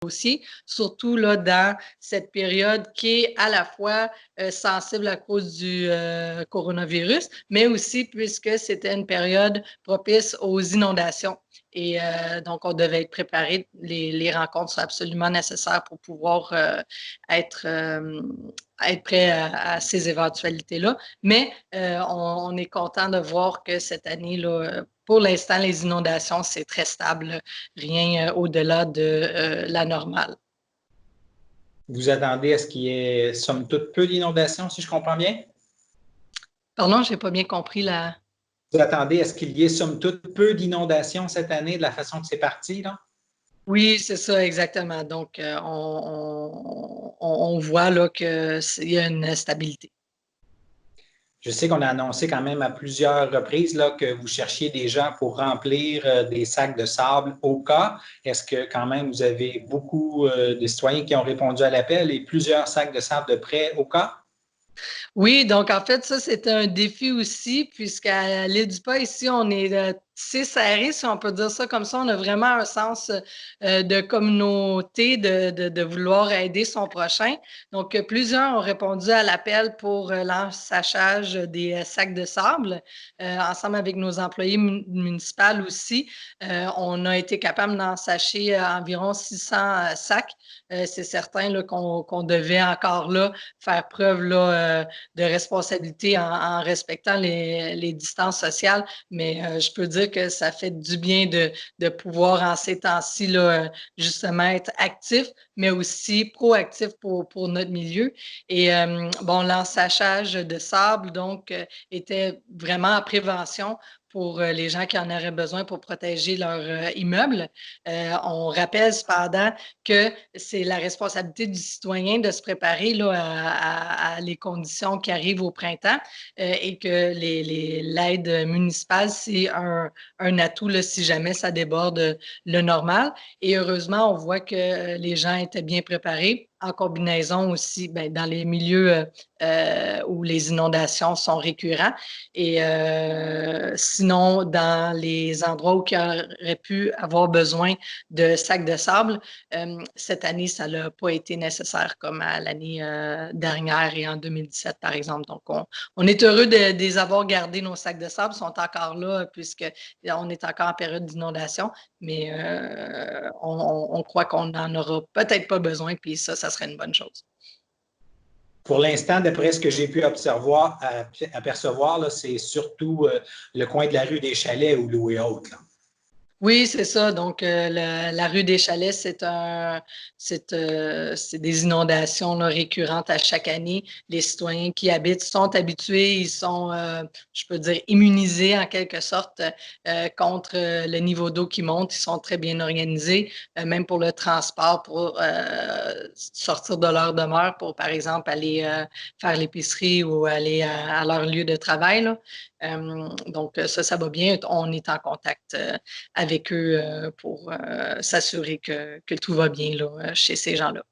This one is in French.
dossier, surtout là, dans cette période qui est à la fois sensible à cause du coronavirus, mais aussi puisque c'était une période propice aux inondations. Et donc, on devait être préparé. Les rencontres sont absolument nécessaires pour pouvoir être prêt à ces éventualités-là. Mais on est content de voir que cette année, là, pour l'instant, les inondations, c'est très stable, rien au-delà de la normale. Vous attendez à ce qu'il y ait, somme toute, peu d'inondations, si je comprends bien? Pardon, je n'ai pas bien compris la... Vous attendez à ce qu'il y ait, somme toute, peu d'inondations cette année de la façon que c'est parti, là? Oui, c'est ça, exactement. Donc, on voit là qu'il y a une stabilité. Je sais qu'on a annoncé quand même à plusieurs reprises là, que vous cherchiez des gens pour remplir des sacs de sable au cas. Est-ce que quand même vous avez beaucoup de citoyens qui ont répondu à l'appel et plusieurs sacs de sable de prêt au cas? Oui, donc en fait, ça, c'était un défi aussi, puisqu'à l'île du Pas, ici, on est tissé serré, si on peut dire ça comme ça. On a vraiment un sens de communauté, de vouloir aider son prochain. Donc, plusieurs ont répondu à l'appel pour l'ensachage des sacs de sable. Ensemble avec nos employés municipaux aussi, on a été capable d'ensacher environ 600 sacs. C'est certain qu'on devait encore là faire preuve là, de responsabilité en respectant les distances sociales, mais je peux dire que ça fait du bien de pouvoir en ces temps-ci là, justement être actif, mais aussi proactif pour notre milieu. Et bon, l'ensachage de sable, donc, était vraiment en prévention pour les gens qui en auraient besoin pour protéger leur immeuble. On rappelle cependant que c'est la responsabilité du citoyen de se préparer là, à les conditions qui arrivent au printemps et que l'aide municipale, c'est un atout là, si jamais ça déborde le normal. Et heureusement, on voit que les gens étaient bien préparés en combinaison aussi bien, dans les milieux où les inondations sont récurrents. Et sinon, dans les endroits où il aurait pu avoir besoin de sacs de sable, cette année, ça n'a pas été nécessaire comme à l'année dernière et en 2017, par exemple. Donc, on est heureux de les avoir gardés, nos sacs de sable. Ils sont encore là puisqu'on est encore en période d'inondation, mais on croit qu'on n'en aura peut-être pas besoin, puis ça serait une bonne chose. Pour l'instant, d'après ce que j'ai pu apercevoir, c'est surtout le coin de la rue des Chalets ou Louis-Haute. Oui, c'est ça. Donc, la rue des Chalets, c'est des inondations là, récurrentes à chaque année. Les citoyens qui y habitent sont habitués, ils sont, je peux dire, immunisés en quelque sorte contre le niveau d'eau qui monte. Ils sont très bien organisés, même pour le transport, pour sortir de leur demeure, pour, par exemple, aller faire l'épicerie ou aller à leur lieu de travail, là. Donc, ça va bien. On est en contact avec eux pour s'assurer que tout va bien là, chez ces gens-là.